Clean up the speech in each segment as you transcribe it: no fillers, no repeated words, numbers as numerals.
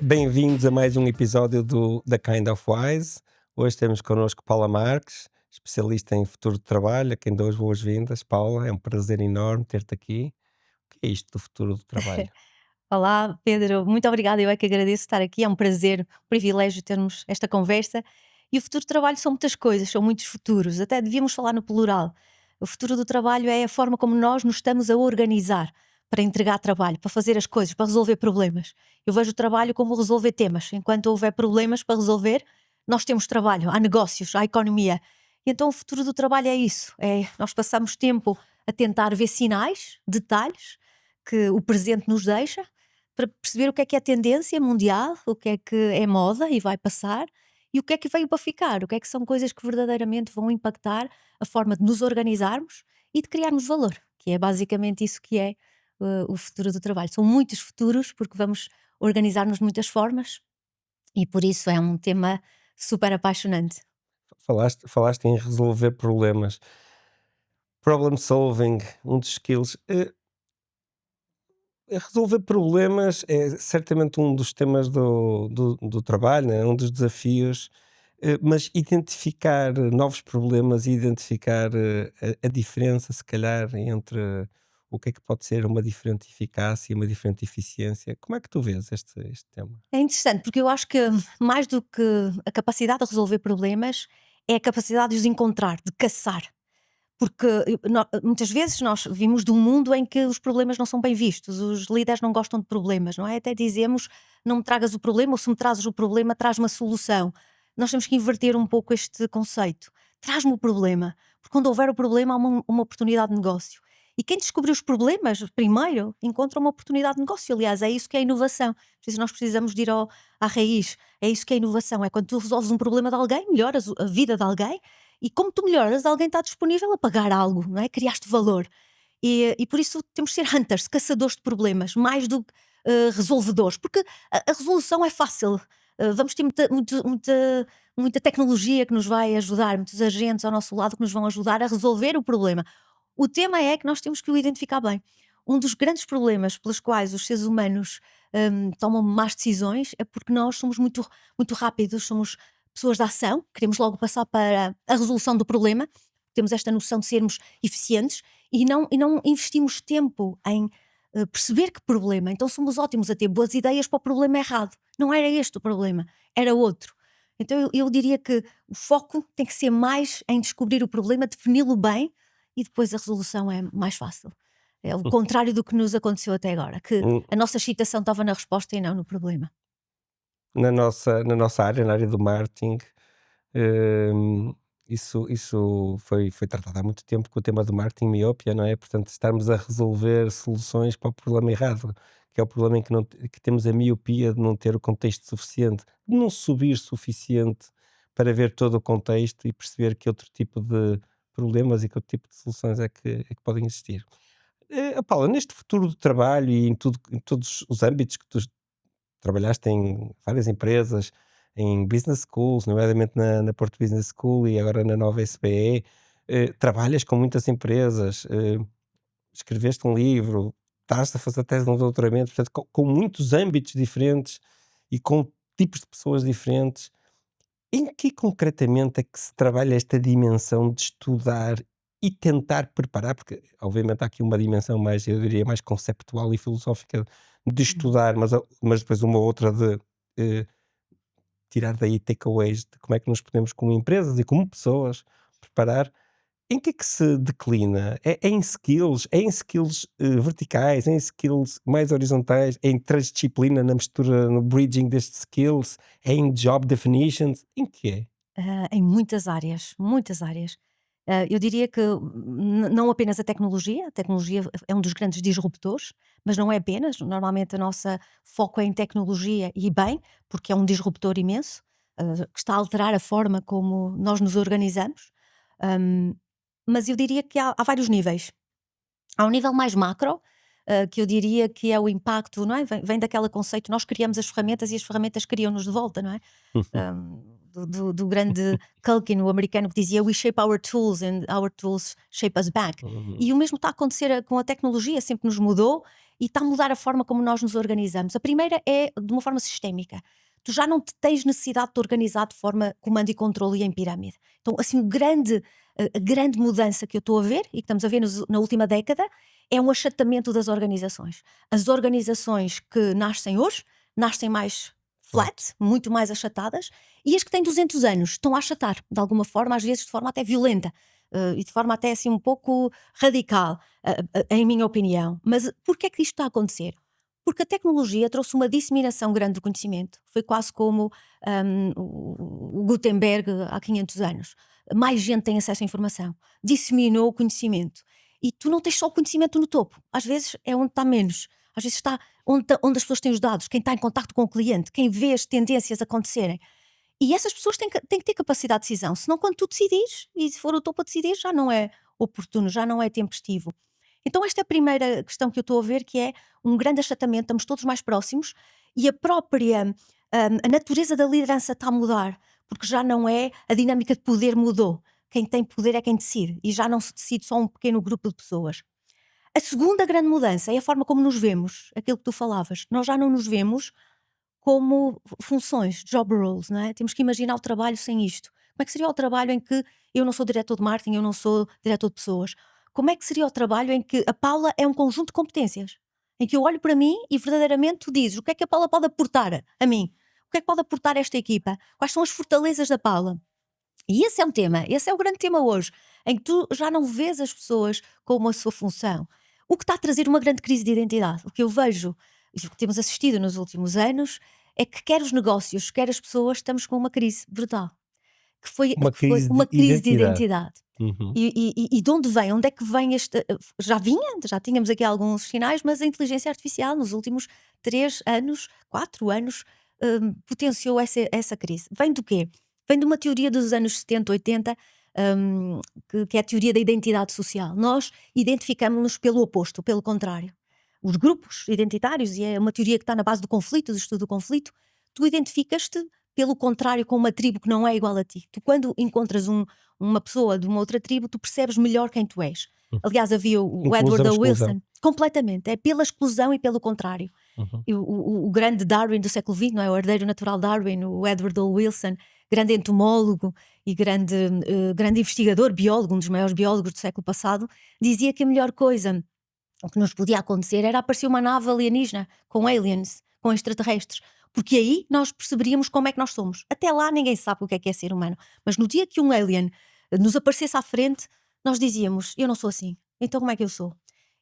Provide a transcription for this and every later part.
Bem-vindos a mais um episódio da Kind of Wise. Hoje temos connosco Paula Marques, especialista em futuro de trabalho, a quem dou as boas-vindas. Paula, é um prazer enorme ter-te aqui. O que é isto do futuro do trabalho? Olá, Pedro, muito obrigada. Eu é que agradeço estar aqui. É um prazer, um privilégio termos esta conversa. E o futuro do trabalho são muitas coisas, são muitos futuros. Até devíamos falar no plural. O futuro do trabalho é a forma como nós nos estamos a organizar para entregar trabalho, para fazer as coisas, para resolver problemas. Eu vejo o trabalho como resolver temas. Enquanto houver problemas para resolver, nós temos trabalho, há negócios, há economia. E então o futuro do trabalho é isso. Nós passamos tempo a tentar ver sinais, detalhes que o presente nos deixa para perceber o que é tendência mundial, o que é moda e vai passar, e o que é que veio para ficar, o que é que são coisas que verdadeiramente vão impactar a forma de nos organizarmos e de criarmos valor, que é basicamente isso que é o futuro do trabalho. São muitos futuros, porque vamos organizar-nos de muitas formas, e por isso é um tema super apaixonante. Falaste em resolver problemas. Problem solving, um dos skills. Resolver problemas é certamente um dos temas do trabalho, né? Um dos desafios. Mas identificar novos problemas e identificar a diferença, se calhar, entre o que é que pode ser uma diferente eficácia e uma diferente eficiência. Como é que tu vês este tema? É interessante, porque eu acho que mais do que a capacidade de resolver problemas, é a capacidade de os encontrar, de caçar. Porque muitas vezes nós vimos de um mundo em que os problemas não são bem vistos, os líderes não gostam de problemas, não é? Até dizemos: não me tragas o problema, ou se me trazes o problema, traz-me a solução. Nós temos que inverter um pouco este conceito. Traz-me o problema, porque quando houver o problema há uma oportunidade de negócio. E quem descobriu os problemas primeiro encontra uma oportunidade de negócio. Aliás, é isso que é inovação. Por isso nós precisamos de ir à raiz. É isso que é inovação. É quando tu resolves um problema de alguém, melhoras a vida de alguém, e como tu melhoras, alguém está disponível a pagar algo, não é? Criaste valor. E por isso temos de ser hunters, caçadores de problemas, mais do que resolvedores, porque a resolução é fácil. Vamos ter muita tecnologia que nos vai ajudar, muitos agentes ao nosso lado que nos vão ajudar a resolver o problema. O tema é que nós temos que o identificar bem. Um dos grandes problemas pelos quais os seres humanos tomam más decisões é porque nós somos muito rápidos, somos pessoas de ação, queremos logo passar para a resolução do problema, temos esta noção de sermos eficientes e não investimos tempo em perceber que problema. Então somos ótimos a ter boas ideias para o problema errado. Não era este o problema, era outro. Então eu diria que o foco tem que ser mais em descobrir o problema, defini-lo bem e depois a resolução é mais fácil. É o contrário do que nos aconteceu até agora, que Hum, a nossa excitação estava na resposta e não no problema. Na nossa área, na área do marketing, hum, isso foi tratado há muito tempo com o tema do marketing miópia, não é? Portanto, estarmos a resolver soluções para o problema errado, que é o problema em que, não, que temos a miopia de não ter o contexto suficiente, de não subir suficiente para ver todo o contexto e perceber que outro tipo de problemas e que outro tipo de soluções é que podem existir. Paula, neste futuro do trabalho e em todos os âmbitos que tu trabalhaste em várias empresas, em business schools, nomeadamente na Porto Business School e agora na nova SBE, trabalhas com muitas empresas, escreveste um livro, estás a fazer a tese de um doutoramento, portanto, com muitos âmbitos diferentes e com tipos de pessoas diferentes. Em que concretamente é que se trabalha esta dimensão de estudar e tentar preparar? Porque, obviamente, há aqui uma dimensão mais, eu diria, mais conceptual e filosófica de Uhum. estudar, mas depois uma outra de eh, tirar daí takeaways de como é que nos podemos, como empresas e como pessoas, preparar. Em que é que se declina? É em skills? É em skills verticais? É em skills mais horizontais? É em transdisciplina, na mistura, no bridging destes skills? É em job definitions? Em que é? Em muitas áreas, muitas áreas. Eu diria que não apenas a tecnologia é um dos grandes disruptores, mas não é apenas. Normalmente a nossa foco é em tecnologia e bem, porque é um disruptor imenso, que está a alterar a forma como nós nos organizamos. Hum, mas eu diria que há vários níveis. Há um nível mais macro, que eu diria que é o impacto, não é? Vem daquele conceito, nós criamos as ferramentas e as ferramentas criam-nos de volta, não é? do grande Culkin, o americano, que dizia "We shape our tools and our tools shape us back". Uhum. E o mesmo está a acontecer com a tecnologia, sempre nos mudou e está a mudar a forma como nós nos organizamos. A primeira é de uma forma sistémica. Tu já não tens necessidade de te organizar de forma comando e controle e em pirâmide. Então, assim, a grande mudança que eu estou a ver e que estamos a ver na última década é um achatamento das organizações. As organizações que nascem hoje nascem mais Certo. flat, muito mais achatadas, e as que têm 200 anos estão a achatar, de alguma forma, às vezes de forma até violenta, e de forma até assim um pouco radical, em minha opinião. Mas porquê é que isto está a acontecer? Porque a tecnologia trouxe uma disseminação grande do conhecimento. Foi quase como o Gutenberg há 500 anos. Mais gente tem acesso à informação. Disseminou o conhecimento. E tu não tens só o conhecimento no topo. Às vezes é onde está menos. Às vezes está onde as pessoas têm os dados, quem está em contacto com o cliente, quem vê as tendências acontecerem. E essas pessoas têm que ter capacidade de decisão, senão quando tu decidires, e se for o topo a decidir, já não é oportuno, já não é tempestivo. Então esta é a primeira questão que eu estou a ver, que é um grande achatamento, estamos todos mais próximos e a própria a natureza da liderança está a mudar, porque já não é a dinâmica de poder mudou. Quem tem poder é quem decide e já não se decide só um pequeno grupo de pessoas. A segunda grande mudança é a forma como nos vemos, aquilo que tu falavas. Nós já não nos vemos como funções, job roles, não é? Temos que imaginar o trabalho sem isto. Como é que seria o trabalho em que eu não sou diretor de marketing, eu não sou diretor de pessoas? Como é que seria o trabalho em que a Paula é um conjunto de competências? Em que eu olho para mim e verdadeiramente tu dizes o que é que a Paula pode aportar a mim? O que é que pode aportar a esta equipa? Quais são as fortalezas da Paula? E esse é um tema, esse é o grande tema hoje, em que tu já não vês as pessoas como a sua função. O que está a trazer uma grande crise de identidade. O que eu vejo, e o que temos assistido nos últimos anos, é que quer os negócios, quer as pessoas, estamos com uma crise brutal. Uma Que foi crise de uma crise de identidade. identidade. Uhum. E de onde vem? Onde é que vem este. Já vinha, já tínhamos aqui alguns sinais, mas a inteligência artificial nos últimos 3 anos, 4 anos, potenciou essa crise. Vem do quê? Vem de uma teoria dos anos 70, 80, que é a teoria da identidade social. Nós identificamos-nos pelo oposto, pelo contrário. Os grupos identitários, e é uma teoria que está na base do conflito, do estudo do conflito, tu identificas-te pelo contrário com uma tribo que não é igual a ti. Tu, quando encontras uma pessoa de uma outra tribo, tu percebes melhor quem tu és. Aliás, havia o Edward Inclusão, O. exclusão. Wilson, completamente, é pela exclusão e pelo contrário. Uhum. E o grande Darwin do século XX, não é? O herdeiro natural Darwin, o Edward O. Wilson, grande entomólogo e grande investigador, biólogo, um dos maiores biólogos do século passado, dizia que a melhor coisa o que nos podia acontecer era aparecer uma nave alienígena com aliens, com extraterrestres, porque aí nós perceberíamos como é que nós somos. Até lá ninguém sabe o que é ser humano, mas no dia que um alien nos aparecesse à frente, nós dizíamos: eu não sou assim, então como é que eu sou?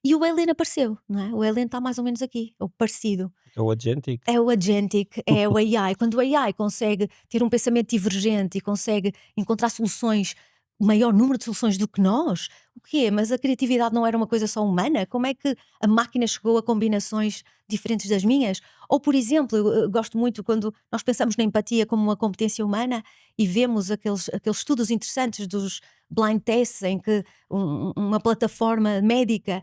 E o alien apareceu, não é? O alien está mais ou menos aqui, é o parecido. É o agentic. É o agentic, é o AI. Quando o AI consegue ter um pensamento divergente e consegue encontrar soluções, o maior número de soluções do que nós, o quê? Mas a criatividade não era uma coisa só humana? Como é que a máquina chegou a combinações diferentes das minhas? Ou, por exemplo, eu gosto muito quando nós pensamos na empatia como uma competência humana e vemos aqueles estudos interessantes dos blind tests em que uma plataforma médica,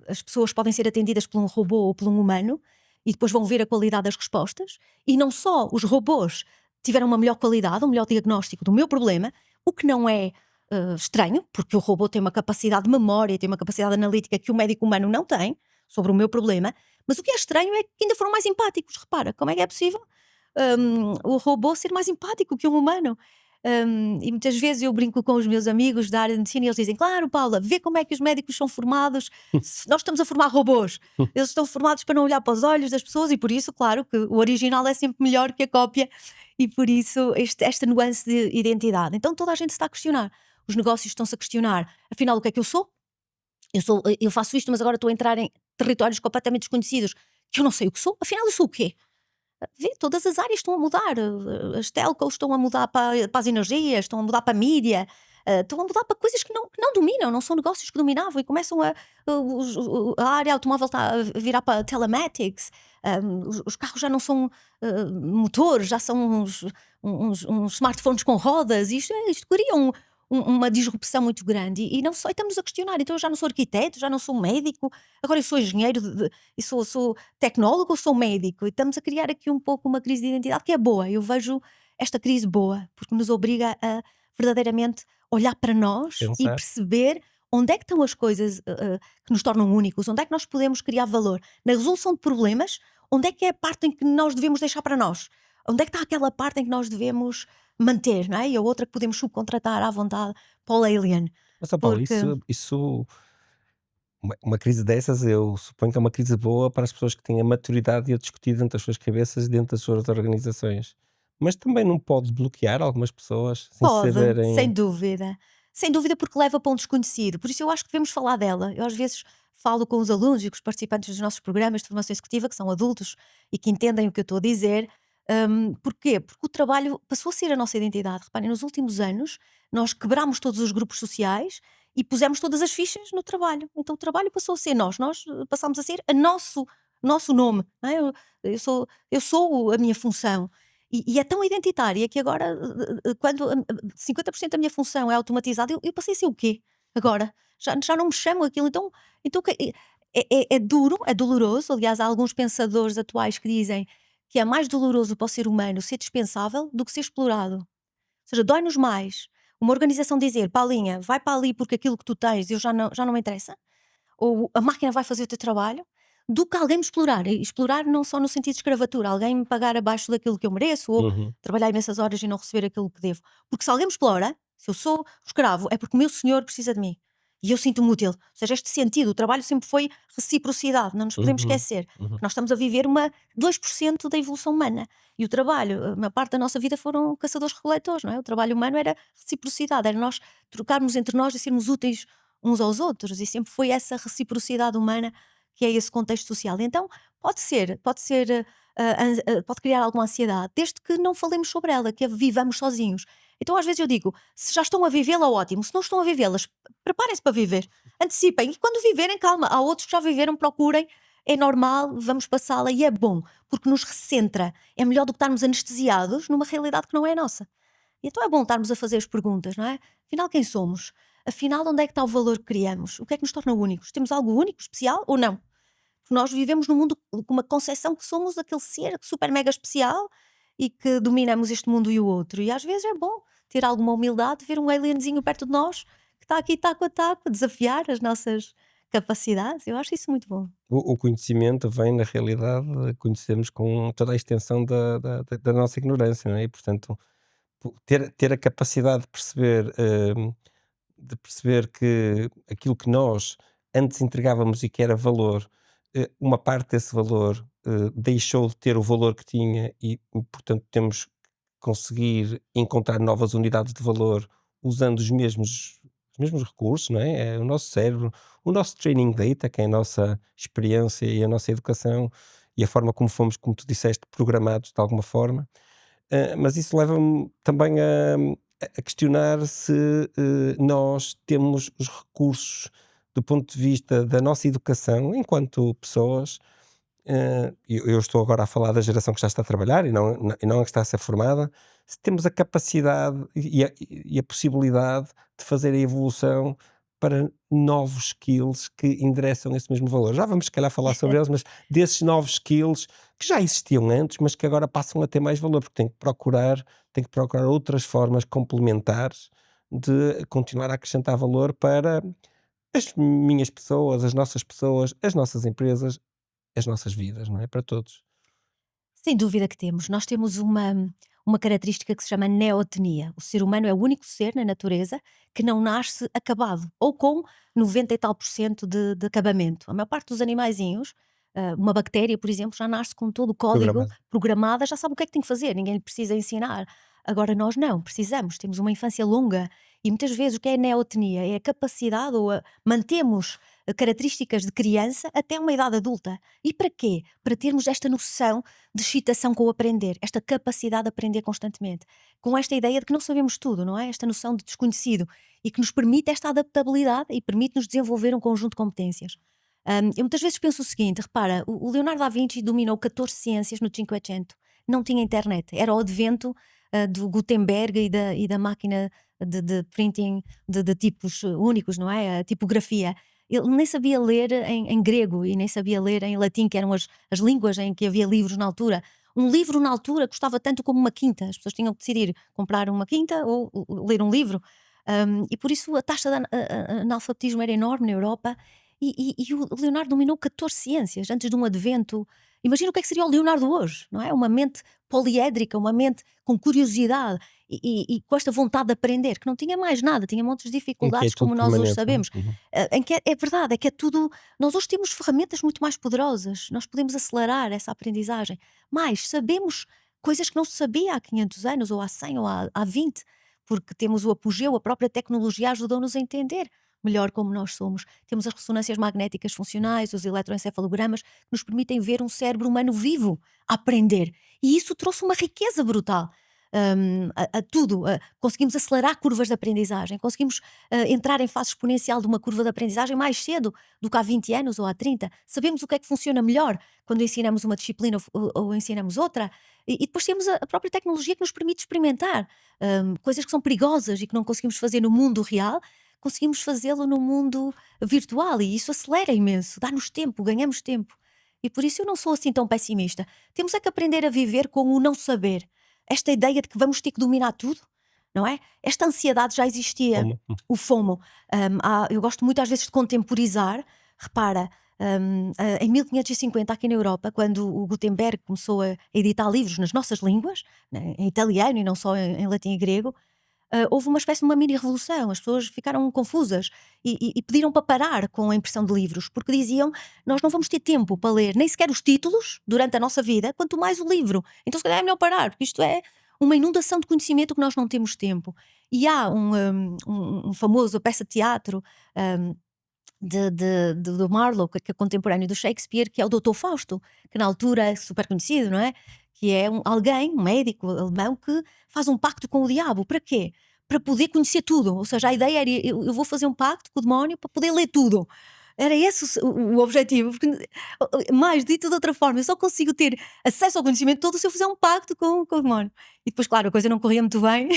as pessoas podem ser atendidas por um robô ou por um humano, e depois vão ver a qualidade das respostas, e não só os robôs tiveram uma melhor qualidade, um melhor diagnóstico do meu problema, o que não é estranho, porque o robô tem uma capacidade de memória, tem uma capacidade analítica que o médico humano não tem sobre o meu problema, mas o que é estranho é que ainda foram mais empáticos. Repara, como é que é possível o robô ser mais empático que um humano? E muitas vezes eu brinco com os meus amigos da área de medicina e eles dizem: claro, Paula, vê como é que os médicos são formados. Nós estamos a formar robôs, eles estão formados para não olhar para os olhos das pessoas, e por isso, claro, que o original é sempre melhor que a cópia, e por isso esta nuance de identidade. Então toda a gente se está a questionar. Os negócios estão-se a questionar: afinal, o que é que eu sou? Eu faço isto, mas agora estou a entrar em territórios completamente desconhecidos que eu não sei o que sou. Afinal, eu sou o quê? Vê, todas as áreas estão a mudar. As telcos estão a mudar para as energias, estão a mudar para a mídia, estão a mudar para coisas que não dominam, não são negócios que dominavam e começam a área automóvel está a virar para telematics, os carros já não são motores, já são uns smartphones com rodas, e isto cria uma disrupção muito grande e não só, e estamos a questionar, então eu já não sou arquiteto, já não sou médico, agora eu sou engenheiro e sou tecnólogo ou sou médico, e estamos a criar aqui um pouco uma crise de identidade que é boa. Eu vejo esta crise boa, porque nos obriga a verdadeiramente olhar para nós e Pensar. perceber onde é que estão as coisas que nos tornam únicos, onde é que nós podemos criar valor. Na resolução de problemas, onde é que é a parte em que nós devemos deixar para nós? Onde é que está aquela parte em que nós devemos manter, não é? E a outra que podemos subcontratar à vontade para o alien. Mas, ó Paulo, Porque isso uma crise dessas, eu suponho que é uma crise boa para as pessoas que têm a maturidade de a discutir dentro das suas cabeças e dentro das suas organizações. Mas também não pode bloquear algumas pessoas sem pode, saberem. sem dúvida porque leva para um desconhecido, por isso eu acho que devemos falar dela. Eu às vezes falo com os alunos e com os participantes dos nossos programas de formação executiva, que são adultos e que entendem o que eu estou a dizer. Porquê? Porque o trabalho passou a ser a nossa identidade. Reparem, nos últimos anos nós quebramos todos os grupos sociais e pusemos todas as fichas no trabalho. Então o trabalho passou a ser nós passamos a ser nosso nome. Não é? Eu sou a minha função. E é tão identitária que agora, quando 50% da minha função é automatizada, eu passei a ser o quê? Agora? Já não me chamo aquilo. Então é duro, é doloroso. Aliás, há alguns pensadores atuais que dizem que é mais doloroso para o ser humano ser dispensável do que ser explorado. Ou seja, dói-nos mais uma organização dizer: Paulinha, vai para ali porque aquilo que tu tens já não me interessa, ou a máquina vai fazer o teu trabalho, do que alguém me explorar. E explorar não só no sentido de escravatura, alguém me pagar abaixo daquilo que eu mereço, ou Uhum, trabalhar imensas horas e não receber aquilo que devo. Porque se alguém me explora, se eu sou escravo, é porque o meu senhor precisa de mim. E eu sinto-me útil. Ou seja, este sentido, o trabalho sempre foi reciprocidade, não nos podemos uhum, esquecer. uhum. Que nós estamos a viver 2% da evolução humana. E o trabalho, a maior parte da nossa vida foram caçadores-recoletores, não é? O trabalho humano era reciprocidade, era nós trocarmos entre nós e sermos úteis uns aos outros, e sempre foi essa reciprocidade humana que é esse contexto social. Então, pode criar alguma ansiedade, desde que não falemos sobre ela, que a vivamos sozinhos. Então, às vezes eu digo, se já estão a vivê-la, ótimo, se não estão a vivê-las, preparem-se para viver, antecipem, e quando viverem, calma, há outros que já viveram, procurem, é normal, vamos passá-la e é bom, porque nos recentra. É melhor do que estarmos anestesiados numa realidade que não é a nossa. E então é bom estarmos a fazer as perguntas, não é? Afinal, quem somos? Afinal, onde é que está o valor que criamos? O que é que nos torna únicos? Temos algo único, especial ou não? Porque nós vivemos num mundo com uma concepção que somos aquele ser super mega especial e que dominamos este mundo e o outro. E às vezes é bom ter alguma humildade, ver um alienzinho perto de nós que está aqui taco a taco, a desafiar as nossas capacidades. Eu acho isso muito bom. O conhecimento vem, na realidade, conhecemos com toda a extensão da nossa ignorância, não é? E, portanto, ter a capacidade de perceber que aquilo que nós antes entregávamos e que era valor, uma parte desse valor deixou de ter o valor que tinha e, portanto, temos que conseguir encontrar novas unidades de valor usando os mesmos recursos, não é? É o nosso cérebro, o nosso training data, que é a nossa experiência e a nossa educação e a forma como fomos, como tu disseste, programados de alguma forma. Mas isso leva-me também a questionar se nós temos os recursos do ponto de vista da nossa educação enquanto pessoas. Eu estou agora a falar da geração que já está a trabalhar e não a que está a ser formada. Se temos a capacidade e a possibilidade de fazer a evolução para novos skills que endereçam esse mesmo valor. Já vamos, se calhar, falar sobre eles, mas desses novos skills que já existiam antes, mas que agora passam a ter mais valor, porque tem que procurar outras formas complementares de continuar a acrescentar valor para as minhas pessoas, as nossas empresas, as nossas vidas, não é? Para todos. Sem dúvida que temos. Nós temos uma característica que se chama neotenia. O ser humano é o único ser na natureza que não nasce acabado ou com 90 e tal por cento de acabamento. A maior parte dos animaizinhos, uma bactéria, por exemplo, já nasce com todo o código Programado. programada, já sabe o que é que tem que fazer, ninguém lhe precisa ensinar. Agora nós não, precisamos, temos uma infância longa e muitas vezes o que é a neotenia? É a capacidade mantemos características de criança até uma idade adulta. E para quê? Para termos esta noção de excitação com o aprender, esta capacidade de aprender constantemente, com esta ideia de que não sabemos tudo, não é? Esta noção de desconhecido e que nos permite esta adaptabilidade e permite-nos desenvolver um conjunto de competências. Eu muitas vezes penso o seguinte: repara, o Leonardo da Vinci dominou 14 ciências no Cinquecento, não tinha internet, era o advento do Gutenberg e da máquina de printing de tipos únicos, não é? A tipografia. Ele nem sabia ler em grego e nem sabia ler em latim, que eram as línguas em que havia livros na altura. Um livro na altura custava tanto como uma quinta, as pessoas tinham que decidir comprar uma quinta ou ler um livro. E por isso a taxa de analfabetismo era enorme na Europa e o Leonardo dominou 14 ciências antes de um advento. Imagina o que é que seria o Leonardo hoje, não é? Uma mente poliédrica, uma mente com curiosidade e com esta vontade de aprender, que não tinha mais nada, tinha montes de dificuldades, Inquietude como nós hoje permanente, não é? sabemos. Uhum. Em que é verdade, é que é tudo. Nós hoje temos ferramentas muito mais poderosas, nós podemos acelerar essa aprendizagem, mas sabemos coisas que não se sabia há 500 anos, ou há 100, ou há 20, porque temos o apogeu, a própria tecnologia ajudou-nos a entender melhor como nós somos. Temos as ressonâncias magnéticas funcionais, os eletroencefalogramas, que nos permitem ver um cérebro humano vivo a aprender. E isso trouxe uma riqueza brutal. A tudo, conseguimos acelerar curvas de aprendizagem, conseguimos entrar em fase exponencial de uma curva de aprendizagem mais cedo do que há 20 anos ou há 30. Sabemos o que é que funciona melhor quando ensinamos uma disciplina ou ensinamos outra, e depois temos a própria tecnologia que nos permite experimentar coisas que são perigosas e que não conseguimos fazer no mundo real, conseguimos fazê-lo no mundo virtual, e isso acelera imenso, dá-nos tempo, ganhamos tempo. E por isso eu não sou assim tão pessimista. Temos é que aprender a viver com o não saber. Esta ideia de que vamos ter que dominar tudo, não é? Esta ansiedade já existia, Como? o FOMO. Eu gosto muito às vezes de contemporizar. Repara, em 1550 aqui na Europa, quando o Gutenberg começou a editar livros nas nossas línguas, né, em italiano e não só em latim e grego, houve uma espécie de uma mini revolução, as pessoas ficaram confusas e pediram para parar com a impressão de livros, porque diziam: nós não vamos ter tempo para ler nem sequer os títulos durante a nossa vida, quanto mais o livro. Então se calhar é melhor parar, porque isto é uma inundação de conhecimento que nós não temos tempo. E há um famoso peça de teatro, hum, do Marlowe, que é contemporâneo do Shakespeare, que é o Doutor Fausto, que na altura é super conhecido, não é? Que é alguém, um médico alemão, que faz um pacto com o diabo. Para quê? Para poder conhecer tudo. Ou seja, a ideia era: eu vou fazer um pacto com o demónio para poder ler tudo. Era esse o objetivo, porque, mais dito de outra forma, eu só consigo ter acesso ao conhecimento todo se eu fizer um pacto com o demónio. E depois, claro, a coisa não corria muito bem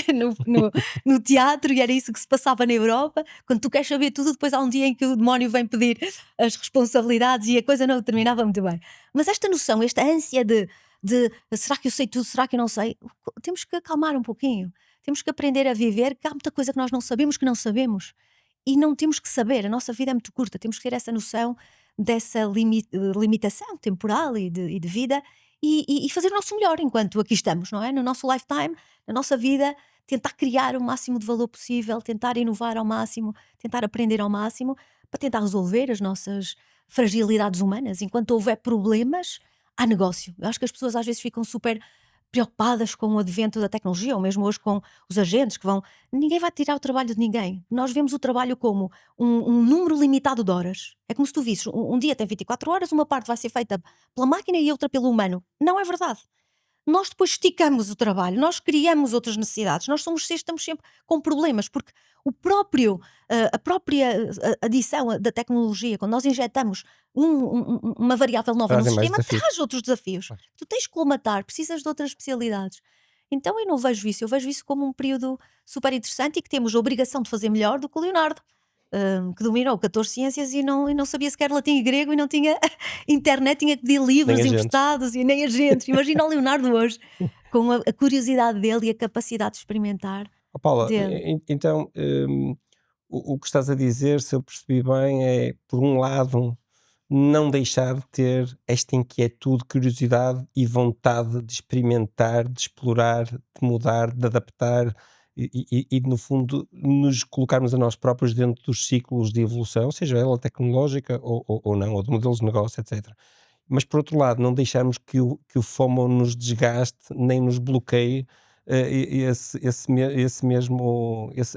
no teatro, e era isso que se passava na Europa. Quando tu queres saber tudo, depois há um dia em que o demónio vem pedir as responsabilidades e a coisa não terminava muito bem. Mas esta noção, esta ânsia de será que eu sei tudo, será que eu não sei? Temos que acalmar um pouquinho. Temos que aprender a viver, que há muita coisa que nós não sabemos que não sabemos. E não temos que saber, a nossa vida é muito curta, temos que ter essa noção dessa limitação temporal e de vida, e fazer o nosso melhor enquanto aqui estamos, não é? No nosso lifetime, na nossa vida, tentar criar o máximo de valor possível, tentar inovar ao máximo, tentar aprender ao máximo, para tentar resolver as nossas fragilidades humanas. Enquanto houver problemas, há negócio. Eu acho que as pessoas às vezes ficam super preocupadas com o advento da tecnologia, ou mesmo hoje com os agentes que vão. Ninguém vai tirar o trabalho de ninguém. Nós vemos o trabalho como um número limitado de horas. É como se tu visses, um dia tem 24 horas, uma parte vai ser feita pela máquina e outra pelo humano. Não é verdade. Nós depois esticamos o trabalho, nós criamos outras necessidades, nós somos seres que estamos sempre com problemas, porque a própria adição da tecnologia, quando nós injetamos uma variável nova no Trazem mais sistema, desafios. traz outros desafios. Pois. Tu tens que colmatar, precisas de outras especialidades. Então eu não vejo isso, eu vejo isso como um período super interessante, e que temos a obrigação de fazer melhor do que o Leonardo, que dominou 14 ciências e não sabia sequer latim e grego, e não tinha internet, tinha que pedir Nem livros agentes. emprestados e nem agentes. Imagina o Leonardo hoje, com a curiosidade dele e a capacidade de experimentar Ó Paula, dele. então, o que estás a dizer, se eu percebi bem, é, por um lado, não deixar de ter esta inquietude, curiosidade e vontade de experimentar, de explorar, de mudar, de adaptar no fundo, nos colocarmos a nós próprios dentro dos ciclos de evolução, seja ela tecnológica ou não, ou de modelos de negócio, etc. Mas, por outro lado, não deixarmos que o FOMO nos desgaste, nem nos bloqueie,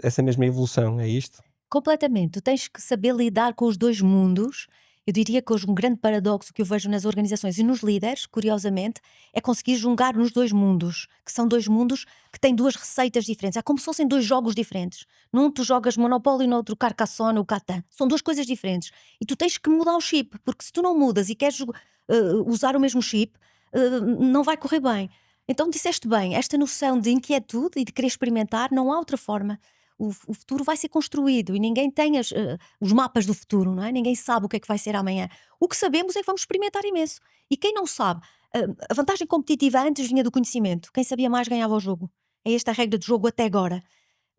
essa mesma evolução, é isto? Completamente. Tu tens que saber lidar com os 2 mundos. Eu diria que hoje um grande paradoxo que eu vejo nas organizações e nos líderes, curiosamente, é conseguir jungar nos 2 mundos, que são 2 mundos que têm 2 receitas diferentes. É como se fossem 2 jogos diferentes. Num tu jogas Monopólio e no outro Carcassonne ou Catan. São 2 coisas diferentes. E tu tens que mudar o chip, porque se tu não mudas e queres usar o mesmo chip, não vai correr bem. Então disseste bem, esta noção de inquietude e de querer experimentar, não há outra forma. O futuro vai ser construído e ninguém tem os mapas do futuro, não é? Ninguém sabe o que é que vai ser amanhã. O que sabemos é que vamos experimentar imenso. E quem não sabe A vantagem competitiva antes vinha do conhecimento. Quem sabia mais ganhava o jogo. É esta a regra do jogo até agora.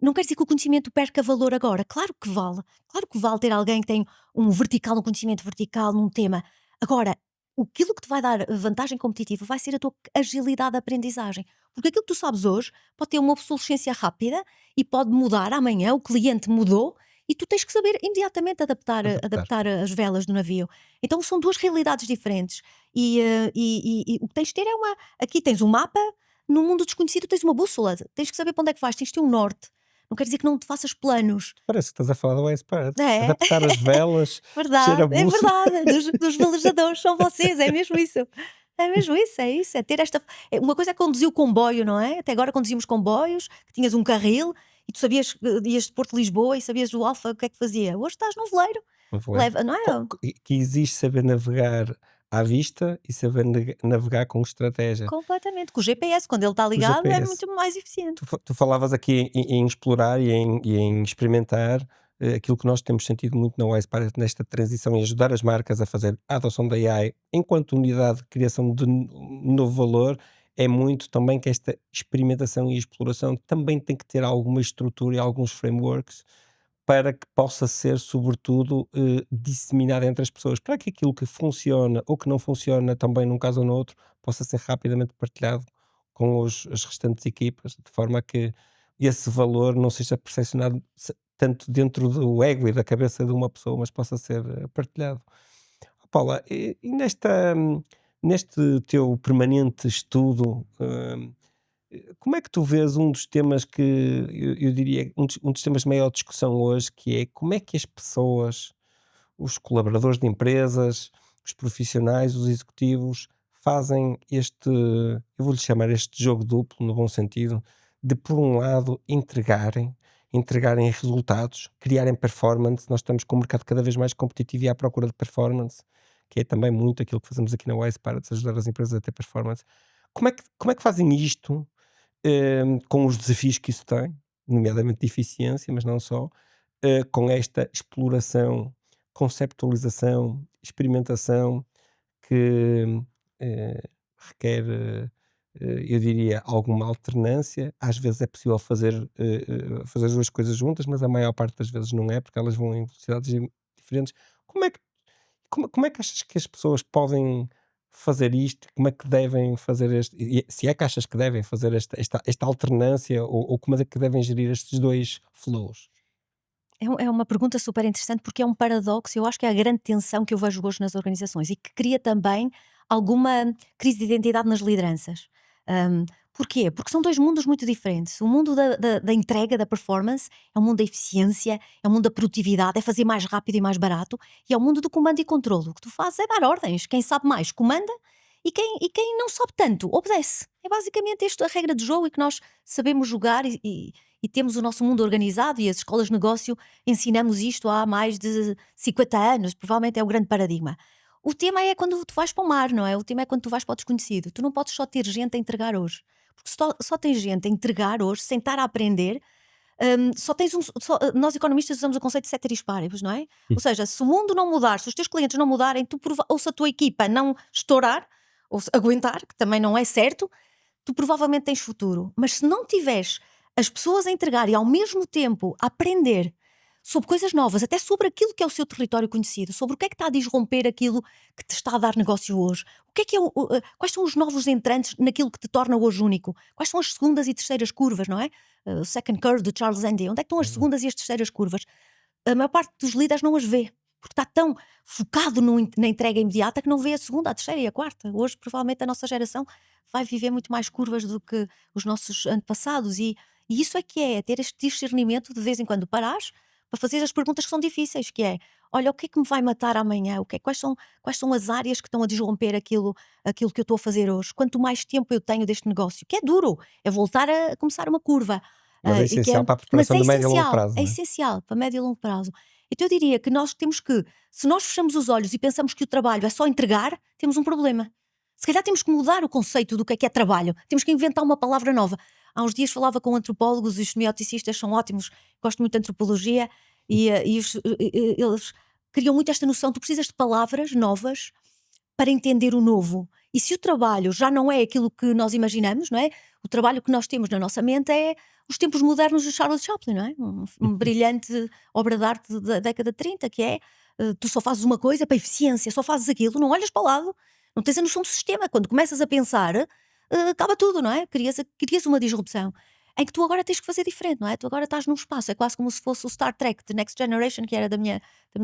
Não quer dizer que o conhecimento perca valor agora. Claro que vale. Claro que vale ter alguém que tem um conhecimento vertical num tema. Agora, aquilo que te vai dar vantagem competitiva vai ser a tua agilidade de aprendizagem. Porque aquilo que tu sabes hoje pode ter uma obsolescência rápida e pode mudar amanhã. O cliente mudou e tu tens que saber imediatamente Adaptar. adaptar as velas do navio. Então são duas realidades diferentes. E o que tens de ter é uma. Aqui tens um mapa, no mundo desconhecido tens uma bússola. Tens que saber para onde é que vais, tens de ter um norte. Não quer dizer que não te faças planos. Parece que estás a falar do Ice Pirates. É, Adaptar as velas, ter a verdade, é bússola. verdade. Dos velejadores são vocês, é mesmo isso. É mesmo isso, é isso. É ter esta. Uma coisa é conduzir o comboio, não é? Até agora conduzimos comboios, que tinhas um carril e tu sabias que ias de Porto de Lisboa e sabias do Alfa o que é que fazia. Hoje estás num veleiro, Não vou ler. leva, não é? Que existe saber navegar à vista e saber navegar com estratégia. Completamente. Com o GPS, quando ele está O ligado, é GPS. muito mais eficiente. Tu falavas aqui em explorar e em experimentar, aquilo que nós temos sentido muito na Wise Pilot nesta transição e ajudar as marcas a fazer a adoção da AI enquanto unidade de criação de novo valor, é muito também que esta experimentação e exploração também tem que ter alguma estrutura e alguns frameworks para que possa ser, sobretudo, disseminada entre as pessoas, para que aquilo que funciona ou que não funciona também num caso ou no outro, possa ser rapidamente partilhado com as restantes equipas, de forma a que esse valor não seja percepcionado tanto dentro do ego e da cabeça de uma pessoa, mas possa ser partilhado. Paula, e neste teu permanente estudo, como é que tu vês um dos temas que eu diria um dos temas de maior discussão hoje, que é como é que as pessoas, os colaboradores de empresas, os profissionais, os executivos, fazem este, eu vou-lhe chamar este jogo duplo, no bom sentido, de por um lado entregarem resultados, criarem performance. Nós estamos com um mercado cada vez mais competitivo e à procura de performance, que é também muito aquilo que fazemos aqui na Wise para ajudar as empresas a ter performance. Como é que fazem isto com os desafios que isso tem, nomeadamente de eficiência, mas não só, com esta exploração, conceptualização, experimentação que eh, requer, eu diria, alguma alternância. Às vezes é possível fazer as duas coisas juntas, mas a maior parte das vezes não é, porque elas vão em velocidades diferentes. Como é que como é que achas que as pessoas podem fazer isto? Como é que devem fazer se é que achas que devem fazer esta alternância ou como é que devem gerir estes 2 flows? É uma pergunta super interessante porque é um paradoxo, eu acho que é a grande tensão que eu vejo hoje nas organizações e que cria também alguma crise de identidade nas lideranças. Porquê? Porque são 2 mundos muito diferentes. O mundo da entrega, da performance, é o mundo da eficiência, é o mundo da produtividade, é fazer mais rápido e mais barato, e é o mundo do comando e controlo. O que tu fazes é dar ordens. Quem sabe mais comanda e quem não sabe tanto obedece. É basicamente esta a regra do jogo e que nós sabemos jogar e temos o nosso mundo organizado e as escolas de negócio ensinamos isto há mais de 50 anos, provavelmente é o grande paradigma. O tema é quando tu vais para o mar, não é? O tema é quando tu vais para o desconhecido. Tu não podes só ter gente a entregar hoje. Porque só tens gente a entregar hoje, sem estar a aprender, só tens nós economistas usamos o conceito de ceteris paribus, não é? Hum. Ou seja, se o mundo não mudar, se os teus clientes não mudarem, ou se a tua equipa não estourar, ou se aguentar, que também não é certo, tu provavelmente tens futuro. Mas se não tiveres as pessoas a entregar e ao mesmo tempo a aprender sobre coisas novas, até sobre aquilo que é o seu território conhecido, sobre o que é que está a disromper aquilo que te está a dar negócio hoje, o que é quais são os novos entrantes naquilo que te torna hoje único, quais são as segundas e terceiras curvas, não é? O second curve do Charles Andy, onde é que estão as Uhum. segundas e as terceiras curvas? A maior parte dos líderes não as vê, porque está tão focado na entrega imediata que não vê a segunda, a terceira e a quarta. Hoje, provavelmente, a nossa geração vai viver muito mais curvas do que os nossos antepassados, e isso é que é ter este discernimento de vez em quando parares para fazer as perguntas que são difíceis, que é: olha, o que é que me vai matar amanhã? Quais são as áreas que estão a desromper aquilo que eu estou a fazer hoje? Quanto mais tempo eu tenho deste negócio, que é duro, é voltar a começar uma curva, Mas é e que é, essencial para a mas preparação do médio e longo prazo, é não é? essencial para médio e longo prazo. Então eu diria que nós temos que, se nós fechamos os olhos e pensamos que o trabalho é só entregar, temos um problema. Se calhar temos que mudar o conceito do que é trabalho. Temos que inventar uma palavra nova. Há uns dias falava com antropólogos e os semioticistas são ótimos, gosto muito de antropologia eles criam muito esta noção, tu precisas de palavras novas para entender o novo. E se o trabalho já não é aquilo que nós imaginamos, não é? O trabalho que nós temos na nossa mente é os tempos modernos de Charles Chaplin, não é? Um brilhante obra de arte da década de 30, que é tu só fazes uma coisa para eficiência, só fazes aquilo, não olhas para o lado, não tens a noção do sistema. Quando começas a pensar, acaba tudo, não é? Crias uma disrupção em que tu agora tens que fazer diferente, não é? Tu agora estás num espaço, é quase como se fosse o Star Trek, The Next Generation, que era da minha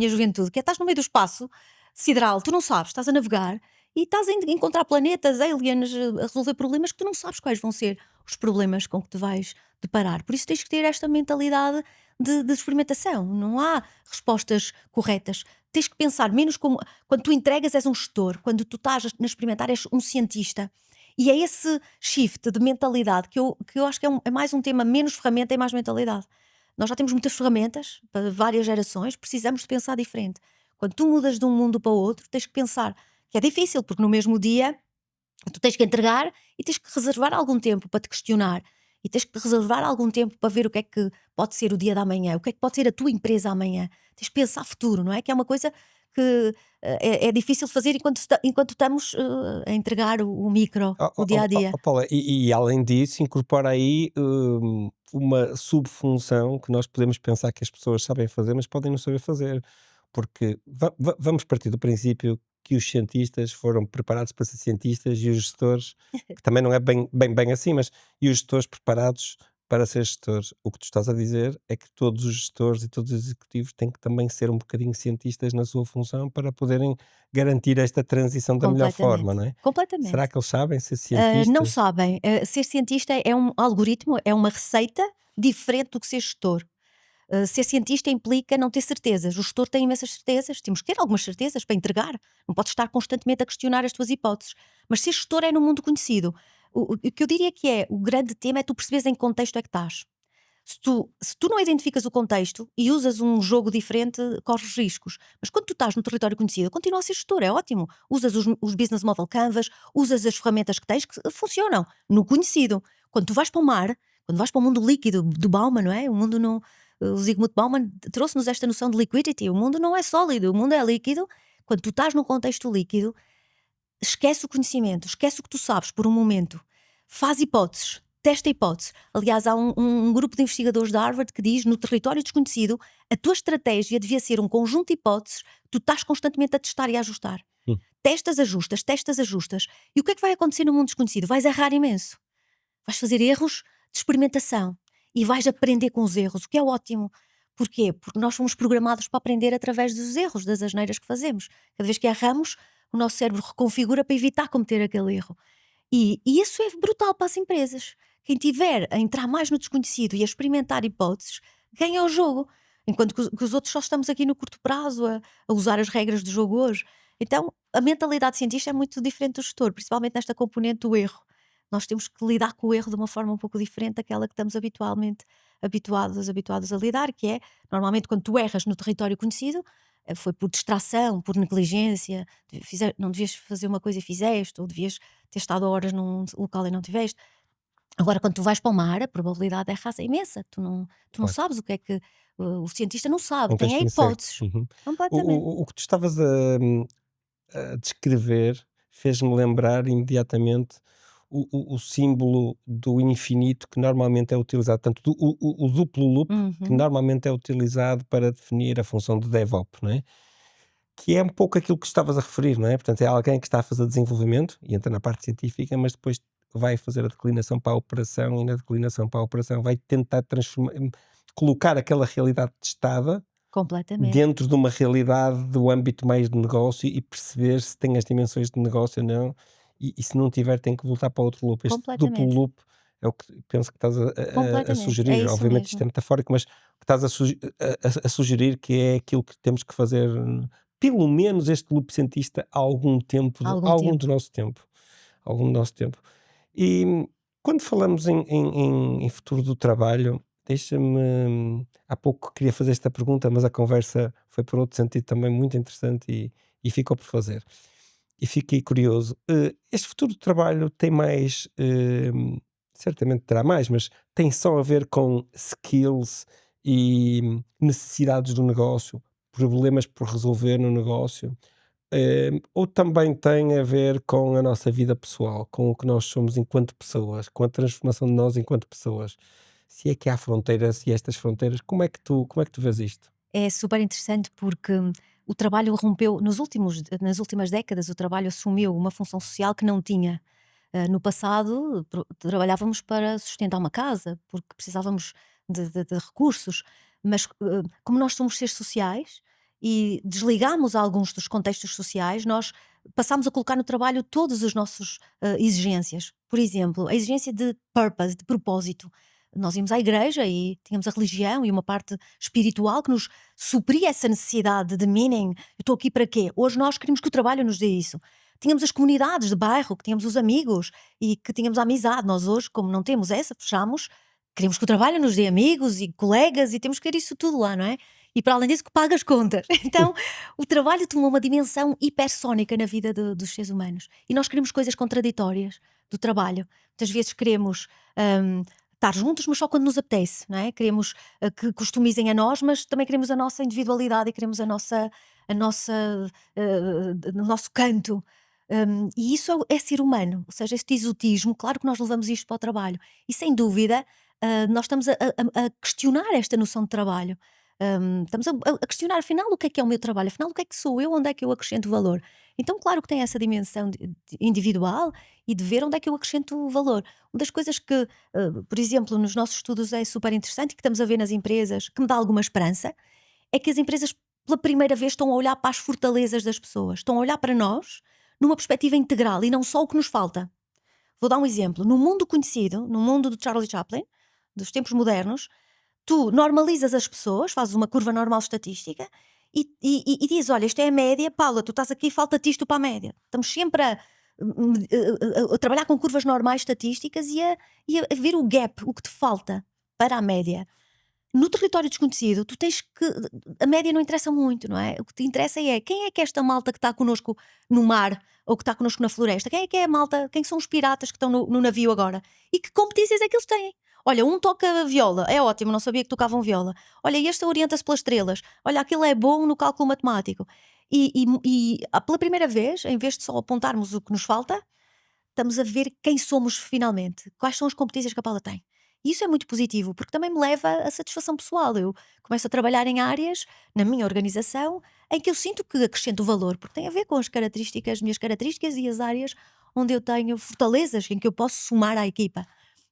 juventude, que é estás no meio do espaço sideral, tu não sabes, estás a navegar e estás a encontrar planetas, aliens, a resolver problemas que tu não sabes quais vão ser os problemas com que te vais deparar. Por isso tens que ter esta mentalidade de experimentação. Não há respostas corretas. Tens que pensar menos como. Quando tu entregas, és um gestor. Quando tu estás a experimentar, és um cientista. E é esse shift de mentalidade que eu acho que é mais um tema menos ferramenta e mais mentalidade. Nós já temos muitas ferramentas para várias gerações, precisamos de pensar diferente. Quando tu mudas de um mundo para o outro, tens que pensar que é difícil, porque no mesmo dia tu tens que entregar e tens que reservar algum tempo para te questionar. E tens que reservar algum tempo para ver o que é que pode ser o dia da manhã, o que é que pode ser a tua empresa amanhã. Tens que pensar futuro, não é? Que é uma coisa que é difícil de fazer enquanto estamos a entregar o micro, Ó o ó dia a ó dia. ó Paula, e além disso, incorpora aí, uma subfunção que nós podemos pensar que as pessoas sabem fazer, mas podem não saber fazer. Porque vamos partir do princípio que os cientistas foram preparados para ser cientistas e os gestores, que também não é bem assim, mas e os gestores preparados para ser gestores. O que tu estás a dizer é que todos os gestores e todos os executivos têm que também ser um bocadinho cientistas na sua função para poderem garantir esta transição da melhor forma, Completamente. não é? Será Completamente. que eles sabem ser Não cientistas? sabem. Ser cientista é um algoritmo, é uma receita diferente do que ser gestor. Ser cientista implica não ter certezas. O gestor tem imensas certezas, temos que ter algumas certezas para entregar. Não podes estar constantemente a questionar as tuas hipóteses. Mas ser gestor é no mundo conhecido. O que eu diria que é o grande tema é tu perceberes em que contexto é que estás. Se tu não identificas o contexto e usas um jogo diferente, corres riscos. Mas quando tu estás no território conhecido, continua a ser gestor, é ótimo. Usas os business model canvas, usas as ferramentas que tens que funcionam no conhecido. Quando tu vais para o mar, quando vais para o mundo líquido do Bauman, não é? O Zygmunt Bauman trouxe-nos esta noção de liquidity. O mundo não é sólido, o mundo é líquido. Quando tu estás num contexto líquido, esquece o conhecimento, esquece o que tu sabes por um momento. Faz hipóteses, testa hipóteses. Aliás, há um grupo de investigadores da Harvard que diz: no território desconhecido, a tua estratégia devia ser um conjunto de hipóteses que tu estás constantemente a testar e a ajustar. Hum, Testas, ajustas, testas, ajustas. E o que é que vai acontecer no mundo desconhecido? Vais errar imenso. Vais fazer erros de experimentação e vais aprender com os erros, o que é ótimo. Porquê? Porque nós fomos programados para aprender através dos erros, das asneiras que fazemos. Cada vez que erramos, o nosso cérebro reconfigura para evitar cometer aquele erro. E isso é brutal para as empresas. Quem tiver a entrar mais no desconhecido e a experimentar hipóteses, ganha o jogo. Enquanto que os outros só estamos aqui no curto prazo a usar as regras do jogo hoje. Então, a mentalidade cientista é muito diferente do gestor, principalmente nesta componente do erro. Nós temos que lidar com o erro de uma forma um pouco diferente daquela que estamos habitualmente habituados a lidar, que é, normalmente, quando tu erras no território conhecido, foi por distração, por negligência, não devias fazer uma coisa e fizeste, ou devias ter estado horas num local e não tiveste. Agora, quando tu vais para o mar, a probabilidade de errar é imensa. Tu não claro, sabes o que é que o cientista não sabe, não tens tem é que incerto. hipóteses. Uhum. Completamente. O que tu estavas a descrever fez-me lembrar imediatamente o símbolo do infinito que normalmente é utilizado, tanto o duplo loop, que Uhum. normalmente é utilizado para definir a função de DevOps, não é? Que é um pouco aquilo que estavas a referir, não é? Portanto, é alguém que está a fazer desenvolvimento e entra na parte científica, mas depois vai fazer a declinação para a operação e na declinação para a operação vai tentar transformar, colocar aquela realidade testada Completamente. dentro de uma realidade do âmbito mais de negócio e perceber se tem as dimensões de negócio ou não, e se não tiver tem que voltar para outro loop. Este duplo Completamente. loop é o que penso que estás a Completamente. É sugerir. isso Obviamente isto mesmo. é metafórico, mas que estás a sugerir que é aquilo que temos que fazer, pelo menos este loop cientista, há algum tempo, Há algum algum do tempo. nosso tempo. Algum do nosso tempo. E quando falamos em futuro do trabalho, deixa-me. Há pouco queria fazer esta pergunta, mas a conversa foi por outro sentido também muito interessante e ficou por fazer. E fiquei curioso. Este futuro do trabalho tem mais. Certamente terá mais, mas tem só a ver com skills e necessidades do negócio, problemas por resolver no negócio. ou também tem a ver com a nossa vida pessoal, com o que nós somos enquanto pessoas, com a transformação de nós enquanto pessoas? Se é que há fronteiras e estas fronteiras, como é que tu vês isto? É super interessante porque o trabalho rompeu nas últimas décadas, o trabalho assumiu uma função social que não tinha. No passado, trabalhávamos para sustentar uma casa, porque precisávamos de recursos, mas como nós somos seres sociais e desligamos alguns dos contextos sociais, nós passámos a colocar no trabalho todas as nossas exigências. Por exemplo, a exigência de purpose, de propósito. Nós íamos à igreja e tínhamos a religião e uma parte espiritual que nos supria essa necessidade de meaning. Eu estou aqui para quê? Hoje nós queremos que o trabalho nos dê isso. Tínhamos as comunidades de bairro, que tínhamos os amigos e que tínhamos a amizade. Nós hoje, como não temos essa, fechamos, queremos que o trabalho nos dê amigos e colegas e temos que ter isso tudo lá, não é? E para além disso, que paga as contas. Então, o trabalho tomou uma dimensão hipersónica na vida dos seres humanos. E nós queremos coisas contraditórias do trabalho. Muitas vezes queremos estar juntos, mas só quando nos apetece, não é? Queremos que customizem a nós, mas também queremos a nossa individualidade e queremos o nosso canto. E isso é ser humano, ou seja, este exotismo, claro que nós levamos isto para o trabalho. E sem dúvida, nós estamos a questionar esta noção de trabalho. Estamos a questionar, afinal, o que é o meu trabalho? Afinal, o que é que sou eu? Onde é que eu acrescento valor? Então, claro que tem essa dimensão individual e de ver onde é que eu acrescento valor. Uma das coisas que, por exemplo, nos nossos estudos é super interessante e que estamos a ver nas empresas, que me dá alguma esperança, é que as empresas pela primeira vez estão a olhar para as fortalezas das pessoas, estão a olhar para nós numa perspectiva integral e não só o que nos falta. Vou dar um exemplo. No mundo conhecido, no mundo do Charlie Chaplin, dos tempos modernos, tu normalizas as pessoas, fazes uma curva normal estatística e dizes: olha, isto é a média, Paula, tu estás aqui, falta-te isto para a média. Estamos sempre a trabalhar com curvas normais estatísticas e a ver o gap, o que te falta para a média. No território desconhecido, tu tens que. A média não interessa muito, não é? O que te interessa é quem é que é esta malta que está connosco no mar ou que está connosco na floresta? Quem é que é a malta? Quem são os piratas que estão no navio agora? E que competências é que eles têm? Olha, um toca viola, é ótimo, não sabia que tocavam viola. Olha, este orienta-se pelas estrelas. Olha, aquele é bom no cálculo matemático. Pela primeira vez, em vez de só apontarmos o que nos falta, estamos a ver quem somos finalmente, quais são as competências que a Paula tem. E isso é muito positivo, porque também me leva a satisfação pessoal. Eu começo a trabalhar em áreas, na minha organização, em que eu sinto que acrescento valor, porque tem a ver com as minhas características e as áreas onde eu tenho fortalezas em que eu posso somar à equipa.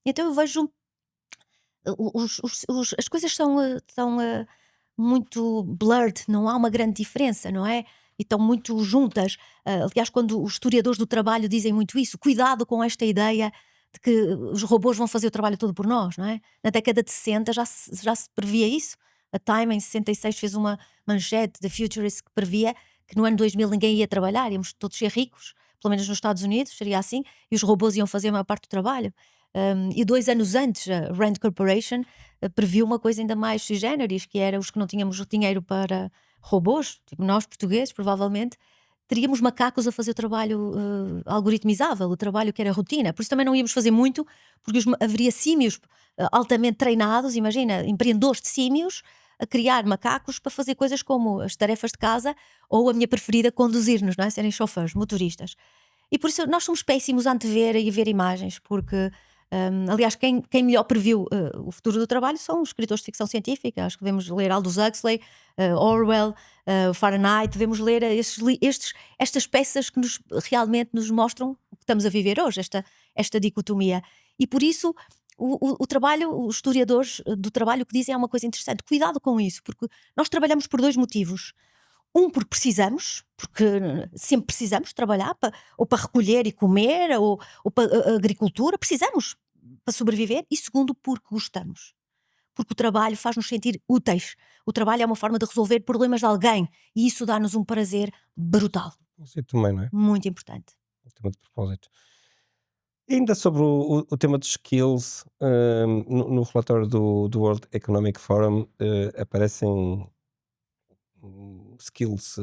Então eu vejo as coisas são muito blurred, não há uma grande diferença, não é? E estão muito juntas. Aliás, quando os historiadores do trabalho dizem muito isso, cuidado com esta ideia de que os robôs vão fazer o trabalho todo por nós, não é? Na década de 60 já se previa isso. A Time, em 66, fez uma manchete da Futurist que previa que no ano 2000 ninguém ia trabalhar, íamos todos ser ricos, pelo menos nos Estados Unidos, seria assim, e os robôs iam fazer a maior parte do trabalho. E 2 anos antes, a Rand Corporation previu uma coisa ainda mais sui generis, que era os que não tínhamos dinheiro para robôs, tipo nós portugueses, provavelmente, teríamos macacos a fazer o trabalho algoritmizável, o trabalho que era rotina. Por isso também não íamos fazer muito, porque haveria símios altamente treinados, imagina, empreendedores de símios, a criar macacos para fazer coisas como as tarefas de casa ou a minha preferida, conduzir-nos, não é? Serem chofeurs, motoristas. E por isso nós somos péssimos a antever e a ver imagens, porque, aliás, quem melhor previu o futuro do trabalho são os escritores de ficção científica. Acho que devemos ler Aldous Huxley, Orwell, Fahrenheit, devemos ler estas peças que realmente nos mostram o que estamos a viver hoje, esta dicotomia. E por isso o trabalho, os historiadores do trabalho que dizem é uma coisa interessante. Cuidado com isso, porque nós trabalhamos por dois motivos. Porque precisamos, porque sempre precisamos trabalhar ou para recolher e comer, ou para a agricultura, precisamos para sobreviver. E segundo, porque gostamos. Porque o trabalho faz-nos sentir úteis. O trabalho é uma forma de resolver problemas de alguém e isso dá-nos um prazer brutal, Você também, não é? muito importante. O tema de propósito. E ainda sobre o tema dos skills, no relatório do World Economic Forum, aparecem skills